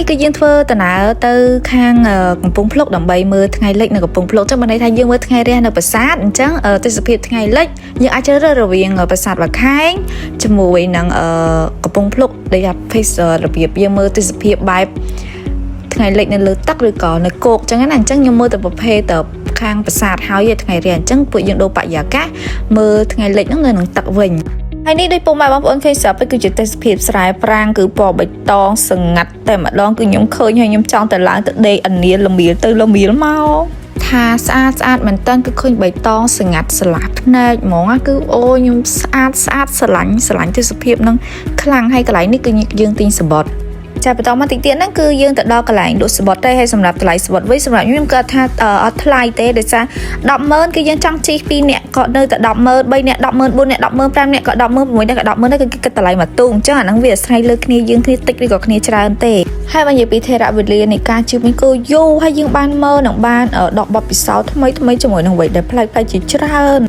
នេះគឺយើងធ្វើដំណើរទៅខាងកំពង់ភ្លុកដើម្បីមើលថ្ងៃលិចនៅកំពង់ភ្លុកចឹងបានន័យថាយើងមើលថ្ងៃរះនៅប្រាសាទអញ្ចឹងទេសភាពថ្ងៃលិចយើងអាចជ្រើសរើសរវាងប្រាសាទបាខែងជាមួយនឹងកំពង់ភ្លុកដែលថាភេសរបៀបយើងមើលទេសភាពបែបថ្ងៃលិចនៅលើទឹកឬក៏នៅគោកចឹងណាអញ្ចឹងខ្ញុំមើលទៅប្រភេទទៅខាងប្រាសាទហើយថ្ងៃរះអញ្ចឹងពួកយើងដូរបរិយាកាសមើលថ្ងៃលិចហ្នឹងនៅនឹងទឹកវិញហើយនេះដូចពុកម៉ែបងប្អូនឃើញស្រាប់ទៅគឺជាទេសភាពស្រែប្រាំងគឺពណ៌បៃតងស្ងាត់តែម្ដងគឺខ្ញុំឃើញហើយខ្ញុំចង់ទៅឡើងទៅដេកអានៀលល្មៀលទៅល្មៀលមកថាស្អាតមែនតើគឺឃើញបៃតងស្ងាត់ស្រឡះភ្នែកហ្មងគឺអូខ្ញុំស្អាតស្រឡាញ់ទេសភាពហ្នឹងខ្លាំងហើយកន្លែងនេះគឺយើងទិញសបុតចាបន្តមកតិចទៀតហ្នឹងគឺយើងទៅដល់កន្លែងលក់សបុតទេហើយសម្រាប់ថ្លៃសបុតវិញសម្រាប់ខ្ញុំគាត់ថាអត់ថ្លៃទេដោយសារ 100000 គឺយើងចង់ជិះ2នាក់ក៏នៅតែ 100000 3នាក់ 100000 4នាក់ 100000 5នាក់ក៏ 100000 6នាក់ក៏ 100000 ដែរគឺគិតតម្លៃមួយទូអញ្ចឹងអាហ្នឹងវាអាស្រ័យលើគ្នាយើងគ្នាតិចឬក៏គ្នាច្រើនទេហើយបើនិយាយពីថេរវេលានៃការជិះវិញគឺយូរហើយយើងបានមើលនឹងបានដកបទពិសោធន៍ថ្មីជាមួយនឹងអ្វីដែលប្លែកជាច្រើន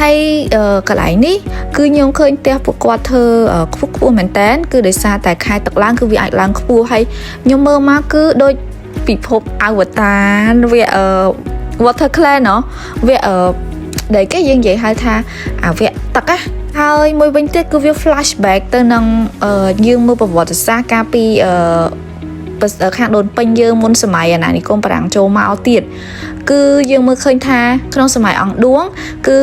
ហើយកន្លែងនេះគឺខ្ញុំឃើញផ្ទះពួកគាត់ធ្វើខ្ពស់មែនតើគឺដោយសារតែខែទឹកឡើងគឺវាអាចឡើងខ្ពស់ហើយខ្ញុំមើលមកគឺដូចពិភពអវតារវា water clan ណោះវាដែលគេយើងនិយាយហៅថាអាវៈទឹកណាហើយមួយវិញទៀតគឺវា flashback ទៅនឹងយើងមើលប្រវត្តិសាស្ត្រកាលពីខាងដូនពេញយើងមុនសម័យអាណានិគមបារាំងចូលមកទៀតគឺយើងមើលឃើញថាក្នុងសម័យអង្គឌួងគឺ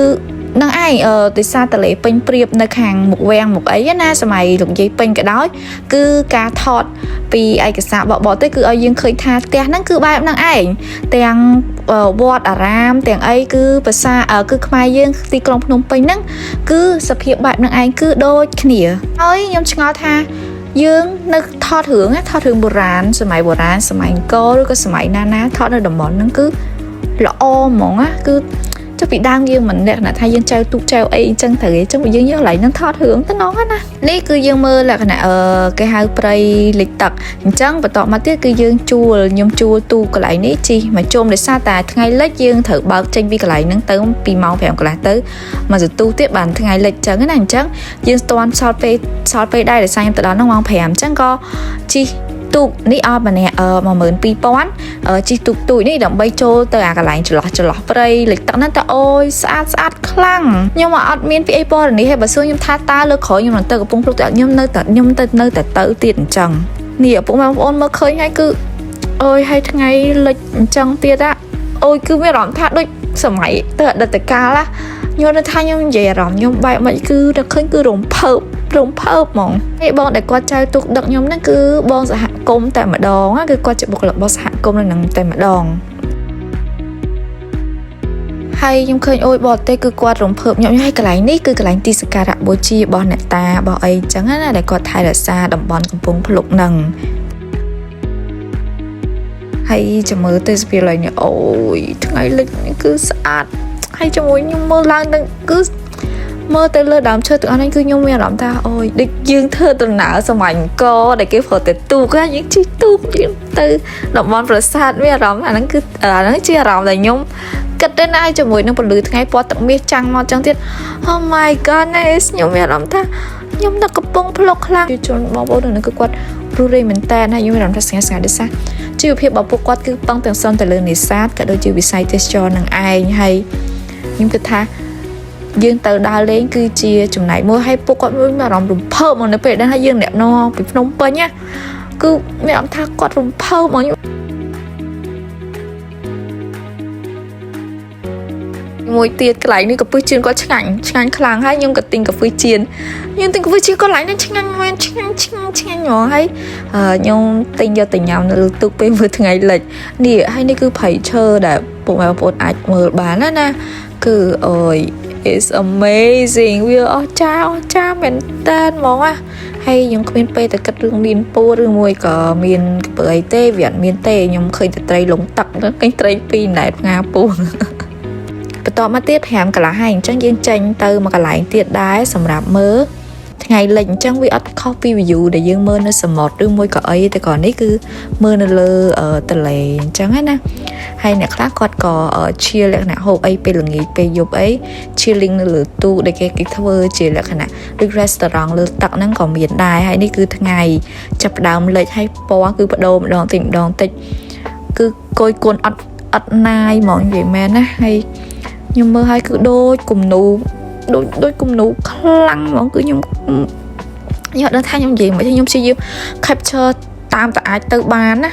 នឹងឯងទិសាតលេពេញព្រៀបនៅខាងមុខវាំងមុខអីណាសម័យលោកយាយពេញក៏ដោយគឺការថតពីឯកសារបកទៅគឺឲ្យយើងឃើញថាផ្ទះហ្នឹងគឺបែបហ្នឹងឯងទាំងវត្តអារាមទាំងអីគឺភាសាគឺខ្មែរយើងទីក្រុងភ្នំពេញហ្នឹងគឺសភាពបែបហ្នឹងឯងគឺដូចគ្នាហើយខ្ញុំឆ្ងល់ថាយើងនៅថតរឿងបុរាណសម័យអង្គរឬក៏សម័យណាថតនៅតំបន់ហ្នឹងគឺល្អហ្មងណាគឺចុះពីដើមយើងមិនលក្ខណៈថាយើងចែវទូកចែវអីអញ្ចឹងទៅអញ្ចឹងយើងយកកន្លែងហ្នឹងថតរឿងទៅណងណានេះគឺយើងមើលលក្ខណៈគេហៅព្រៃលិចទឹកអញ្ចឹងបន្តមកទៀតគឺយើងខ្ញុំជួលទូកន្លែងនេះជិះមកជុំដោយសារតែថ្ងៃលិចយើងត្រូវបើកចេញពីកន្លែងហ្នឹងទៅពីម៉ោង 5 កន្លះទៅមកសន្ទុះទៀតបានថ្ងៃលិចអញ្ចឹងណាអញ្ចឹងយើងស្ទាន់សល់ពេលដែរដោយសារខ្ញុំទៅដល់ហ្នឹងម៉ោង 5 អញ្ចឹងក៏ជិះទូកនេះអស់ម្នាក់12000ជិះទូកទូចនេះដើម្បីចូលទៅអាកន្លែងចន្លោះព្រៃលិចទឹកហ្នឹងតើអូយស្អាតខ្លាំងខ្ញុំអត់មានពីអីពណ៌នេះហើយបើសួរខ្ញុំថាតើលើក្រោយខ្ញុំនឹងទៅកំពង់ភ្លុកតែខ្ញុំនៅតែទៅទៀតអញ្ចឹងនេះឪពុកម៉ែបងប្អូនមើលឃើញហើយគឺអូយហើយថ្ងៃលិចអញ្ចឹងទៀតអូយគឺមានអារម្មណ៍ថាដូចសម័យទៅអតីតកាលខ្ញុំនៅថាខ្ញុំនិយាយអារម្មណ៍ខ្ញុំបែបមិនគឺតែឃើញគឺរំភើបហ្មងហើយបងដែលគាត់ចៅទូកដឹកខ្ញុំហ្នឹងគឺបងសហគមន៍តែម្ដងគឺគាត់ជាបុគ្គលិករបស់សហគមន៍នៅនឹងតែម្ដងហើយខ្ញុំឃើញអូយបរទេសគឺគាត់រំភើបខ្ញុំហើយកន្លែងនេះគឺកន្លែងទីសក្ការៈបូជារបស់អ្នកតារបស់អីចឹងណាដែលគាត់ថែរក្សាតំបន់កំពង់ភ្លុកហ្នឹងហើយចាំមើលទេសភាពឡើយនេះអូយថ្ងៃលិចនេះគឺស្អាតហើយជាមួយខ្ញុំមើលឡើងទៅគឺមើលទៅលើដើមឈើទាំងអស់នេះគឺខ្ញុំមានអារម្មណ៍ថាអូយដូចយើងធ្វើដំណើរសម័យអង្គរដែលគេប្រើតែទូកយើងជិះទូកយើងទៅតំបន់ប្រាសាទមានអារម្មណ៍អាហ្នឹងជាអារម្មណ៍ដែលខ្ញុំគិតទៅណាជាមួយនឹងពលឺថ្ងៃពណ៌ទឹកមាសចាំងមកចឹងទៀត Oh my goodness ខ្ញុំមានអារម្មណ៍ថាខ្ញុំនៅកំពង់ភ្លុកខ្លាំងជនបងប្អូននៅគឺគាត់រស់រាយមែនតើហើយខ្ញុំមានអារម្មណ៍ថាស្ងាត់ដូចថាជីវភាពរបស់ពួកគាត់គឺប៉ង់ទាំងសំទៅលើនេសាទក៏ដូចជាវិស័យទេសចរណ៍នឹងឯងហើយខ្ញុំគិតថាយើងទៅដើរលេងគឺជាចំណែកមួយឲ្យពួកគាត់មានអារម្មណ៍រំភើបមកនៅពេលដែលយើងអ្នកនរពីភ្នំពេញណាគឺមានអារម្មណ៍ថាគាត់រំភើបមកមួយទៀតកន្លែងនេះកាហ្វេជៀនគាត់ឆ្ងាញ់ខ្លាំងហើយខ្ញុំក៏ទិញកាហ្វេជៀនក៏ឡើងនេះឆ្ងាញ់មែនឆ្ងាញ់ហ្មងហើយខ្ញុំទិញយកទៅញ៉ាំនៅលើទូកពេលមើលថ្ងៃលិចនេះហើយនេះគឺព្រៃឈើដែលពុកម៉ែបងប្អូនអាចមើលបានណាគឺអូយ It's amazing វាអស្ចារ្យមែនតើហ្មងហើយខ្ញុំគ្មានពេលទៅគិតរឿងមានពូឬមួយក៏មានបើអីទេវាអត់មានទេខ្ញុំឃើញតែត្រីលងទឹកឃើញត្រីពីរណែតផ្ងាពូ តមកទៀត5កន្លះហើយអញ្ចឹងយើងចេញទៅមកកន្លែងទៀតដែរសម្រាប់មើលថ្ងៃលិចអញ្ចឹងវាអត់ខុសពី view ដែលយើងមើលនៅសមុទ្រឬមួយក៏អីតែគាត់នេះគឺមើលនៅលើទន្លេអញ្ចឹងណាហើយអ្នកខ្លះគាត់ក៏ឈៀលលក្ខណៈហូបអីពេលល្ងាចពេលយប់អីឈៀលលីងនៅលើទូដែលគេធ្វើជាលក្ខណៈដូច restaurant លើទឹកហ្នឹងក៏មានដែរហើយនេះគឺថ្ងៃចាប់ផ្ដើមលិចហើយពណ៌គឺបដូរម្ដងតិចគឺគយគុណអត់ណាយហ្មងនិយាយមែនណាហើយខ្ញុំមើលហើយគឺដូចគំនូដូចគំនូខ្លាំងហ្មងគឺខ្ញុំអត់ដឹងថាខ្ញុំនិយាយមិនខ្ញុំព្យាយាម capture តាមតែអាចទៅបានណា